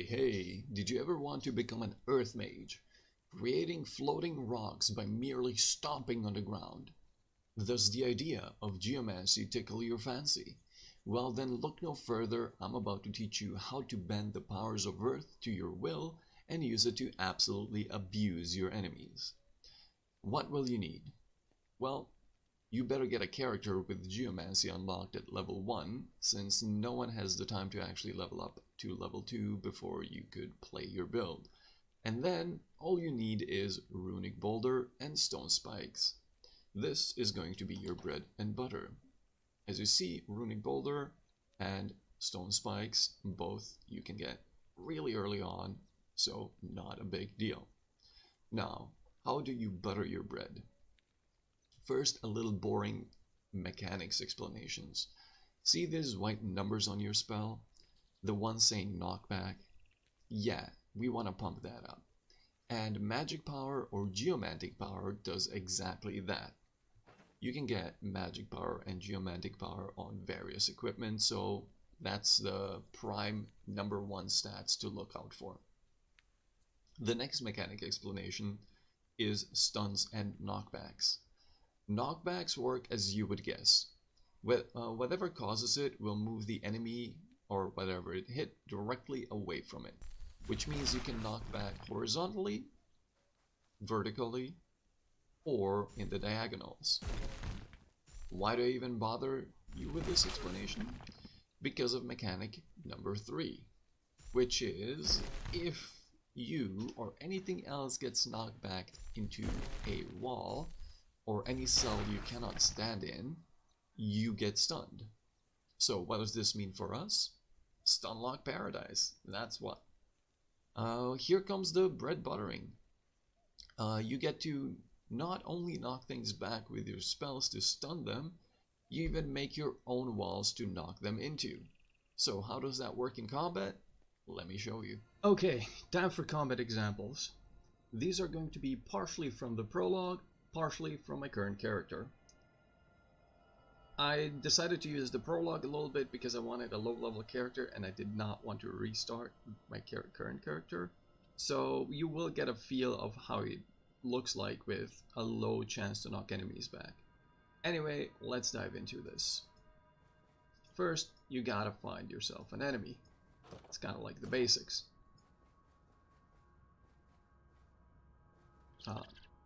Hey, did you ever want to become an earth mage, creating floating rocks by merely stomping on the ground? Does the idea of geomancy tickle your fancy? Well, then look no further. I'm about to teach you how to bend the powers of earth to your will and use it to absolutely abuse your enemies. What will you need? Well, you better get a character with geomancy unlocked at level 1, since no one has the time to actually level up to level 2 before you could play your build. And then all you need is runic boulder and stone spikes. This is going to be your bread and butter. As you see, runic boulder and stone spikes, both you can get really early on, so not a big deal. Now, how do you butter your bread? First, a little boring mechanics explanations. See these white numbers on your spell? The one saying knockback? Yeah, we want to pump that up. And magic power or geomantic power does exactly that. You can get magic power and geomantic power on various equipment, so that's the prime number 1 stats to look out for. The next mechanic explanation is stuns and knockbacks. Knockbacks work as you would guess. Whatever causes it will move the enemy or whatever it hit directly away from it, which means you can knock back horizontally, vertically, or in the diagonals. Why do I even bother you with this explanation? Because of mechanic number 3, which is if you or anything else gets knocked back into a wall or any cell you cannot stand in, you get stunned. So what does this mean for us? Stunlock paradise, that's what. Here comes the bread buttering. You get to not only knock things back with your spells to stun them, you even make your own walls to knock them into. So how does that work in combat? Let me show you. Okay, time for combat examples. These are going to be partially from the prologue, partially from my current character. I decided to use the prologue a little bit because I wanted a low level character and I did not want to restart my current character. So you will get a feel of how it looks like with a low chance to knock enemies back. Anyway, let's dive into this. First, you gotta find yourself an enemy. It's kind of like the basics.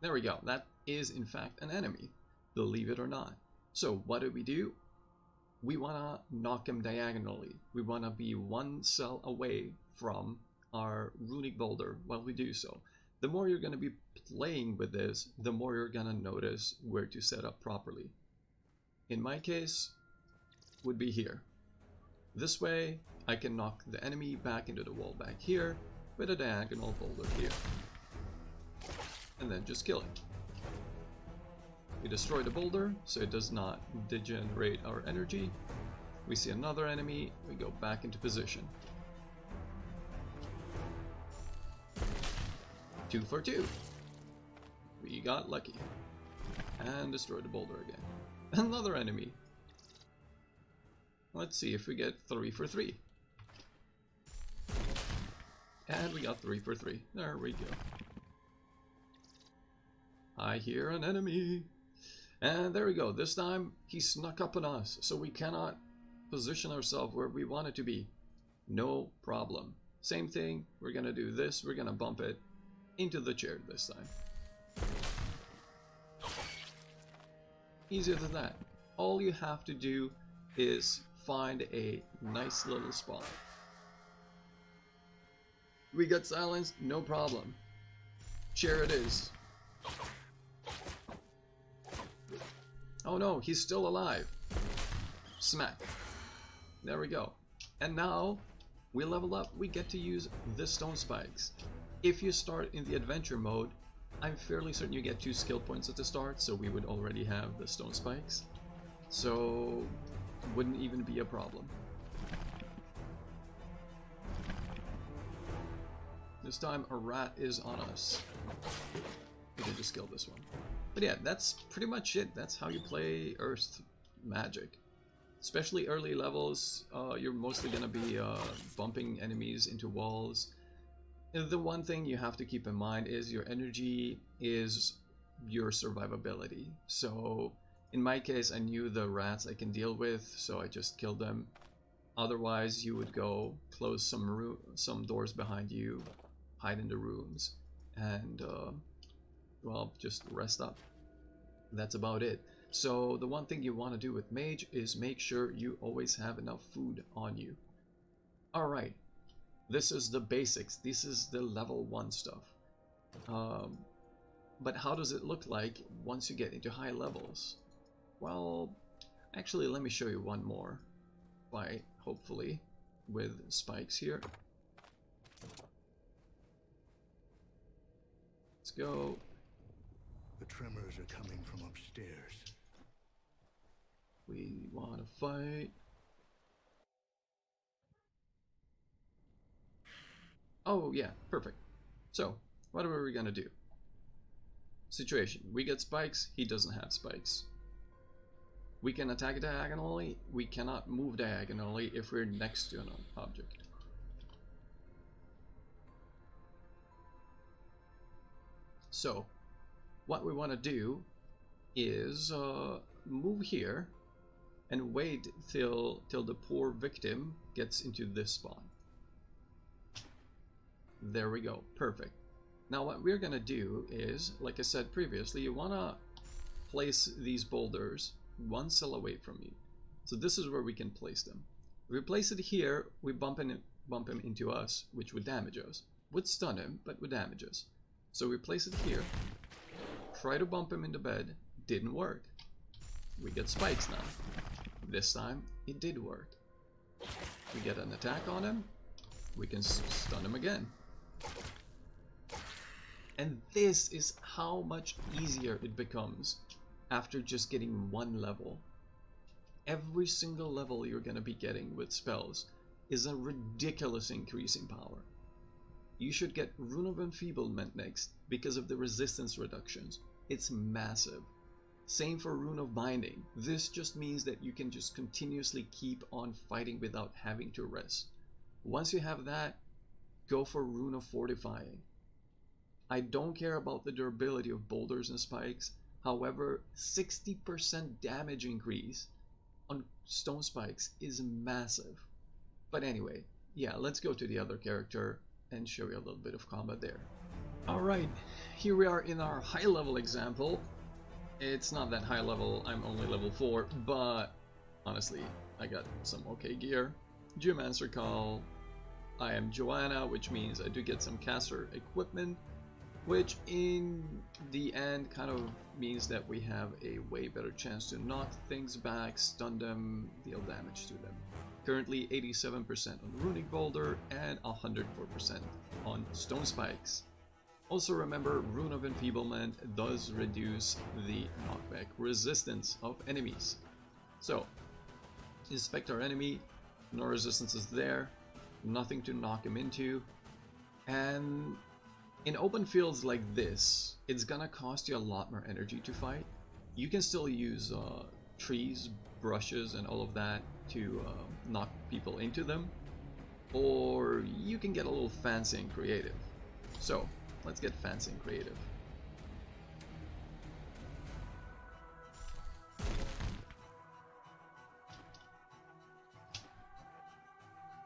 There we go. That is in fact an enemy, believe it or not. So what do? We want to knock him diagonally. We want to be 1 cell away from our runic boulder while we do so. The more you're going to be playing with this, the more you're going to notice where to set up properly. In my case, would be here. This way, I can knock the enemy back into the wall back here with a diagonal boulder here. And then just kill it. We destroy the boulder, so it does not degenerate our energy. We see another enemy, we go back into position. 2 for 2. We got lucky. And destroy the boulder again. Another enemy. Let's see if we get 3 for 3. And we got 3 for 3. There we go. I hear an enemy. And there we go. This time he snuck up on us, so we cannot position ourselves where we want it to be. No problem. Same thing. We're gonna do this. We're gonna bump it into the chair this time. Easier than that. All you have to do is find a nice little spot. We got silenced, no problem. Chair it is. Oh no, he's still alive. Smack. There we go. And now we level up, we get to use the stone spikes. If you start in the adventure mode, I'm fairly certain you get 2 skill points at the start, so we would already have the stone spikes. So wouldn't even be a problem. This time a rat is on us. We can just kill this one. But yeah, that's pretty much it. That's how you play Earth magic. Especially early levels, you're mostly going to be bumping enemies into walls. The one thing you have to keep in mind is your energy is your survivability. So in my case, I knew the rats I can deal with, so I just killed them. Otherwise, you would go close some doors behind you, hide in the rooms, and well, just rest up. That's about it. So the one thing you want to do with mage is make sure you always have enough food on you. Alright, this is the basics. This is the level 1 stuff. But how does it look like once you get into high levels? Well, actually let me show you one more fight, hopefully, with spikes here. Let's go. The tremors are coming from upstairs. We want to fight. Oh yeah, perfect. So, what are we gonna do? Situation. We get spikes, he doesn't have spikes. We can attack diagonally, we cannot move diagonally if we're next to an object. So, what we want to do is move here and wait till the poor victim gets into this spawn. There we go, perfect. Now what we're gonna do is, like I said previously, you wanna place these boulders one cell away from you. So this is where we can place them. If we place it here, we bump him into us, which would damage us. Would stun him, but would damage us. So we place it here, try to bump him in the bed, didn't work. We get spikes now. This time, it did work. We get an attack on him, we can stun him again. And this is how much easier it becomes after just getting one level. Every single level you're gonna be getting with spells is a ridiculous increase in power. You should get Rune of Enfeeblement next because of the resistance reductions. It's massive. Same for Rune of Binding. This just means that you can just continuously keep on fighting without having to rest. Once you have that, go for Rune of Fortifying. I don't care about the durability of boulders and spikes. However, 60% damage increase on stone spikes is massive. But anyway, yeah, let's go to the other character and show you a little bit of combat there. Alright, here we are in our high level example. It's not that high level, I'm only level 4, but honestly, I got some okay gear. Geomancer Call, I am Joanna, which means I do get some caster equipment, which in the end kind of means that we have a way better chance to knock things back, stun them, deal damage to them. Currently 87% on Runic Boulder and 104% on Stone Spikes. Also remember, Rune of Enfeeblement does reduce the knockback resistance of enemies. So, inspect our enemy, no resistance is there, nothing to knock him into, and in open fields like this, it's gonna cost you a lot more energy to fight. You can still use trees, brushes, and all of that to knock people into them, or you can get a little fancy and creative. So, let's get fancy and creative.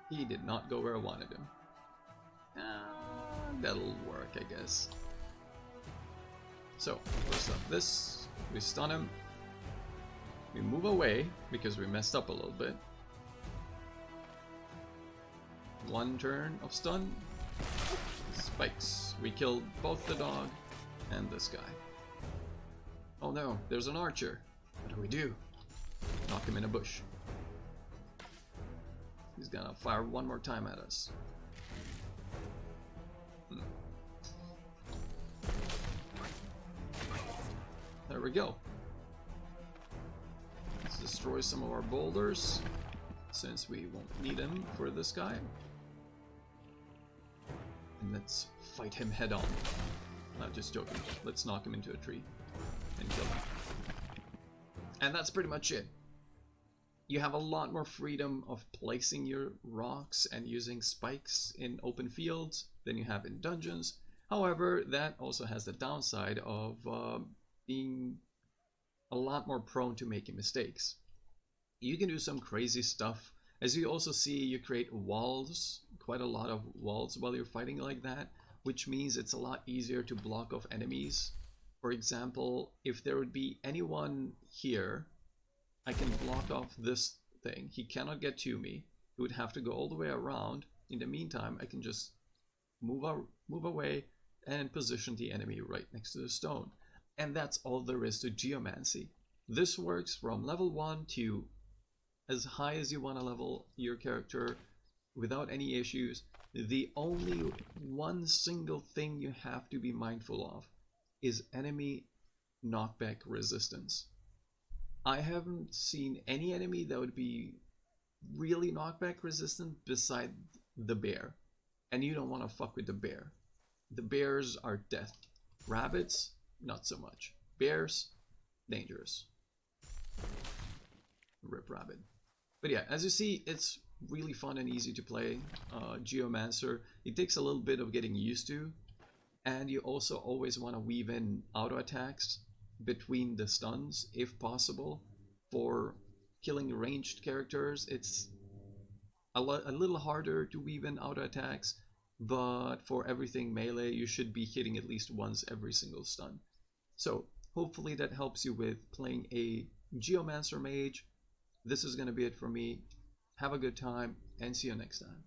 He did not go where I wanted him. That'll work, I guess. So, first up this, we stun him. We move away because we messed up a little bit. One turn of stun. Spikes. We killed both the dog and this guy. Oh no, there's an archer. What do? Knock him in a bush. He's gonna fire one more time at us. There we go. Let's destroy some of our boulders, since we won't need them for this guy. And let's fight him head on. Not just joking. Let's knock him into a tree and kill him. And that's pretty much it. You have a lot more freedom of placing your rocks and using spikes in open fields than you have in dungeons. However, that also has the downside of being a lot more prone to making mistakes. You can do some crazy stuff. As you also see, you create walls, quite a lot of walls while you're fighting like that, which means it's a lot easier to block off enemies. For example, if there would be anyone here, I can block off this thing. He cannot get to me. He would have to go all the way around. In the meantime, I can just move away and position the enemy right next to the stone. And that's all there is to geomancy. This works from level 1 to as high as you want to level your character without any issues. The only one single thing you have to be mindful of is enemy knockback resistance. I haven't seen any enemy that would be really knockback resistant beside the bear. And you don't want to fuck with the bear. The bears are death. Rabbits, not so much. Bears, dangerous. Rip rabbit. But yeah, as you see, it's really fun and easy to play Geomancer. It takes a little bit of getting used to. And you also always want to weave in auto attacks between the stuns, if possible. For killing ranged characters, it's a little harder to weave in auto attacks, but for everything melee, you should be hitting at least once every single stun. So hopefully that helps you with playing a Geomancer mage. This is going to be it for me. Have a good time, and see you next time.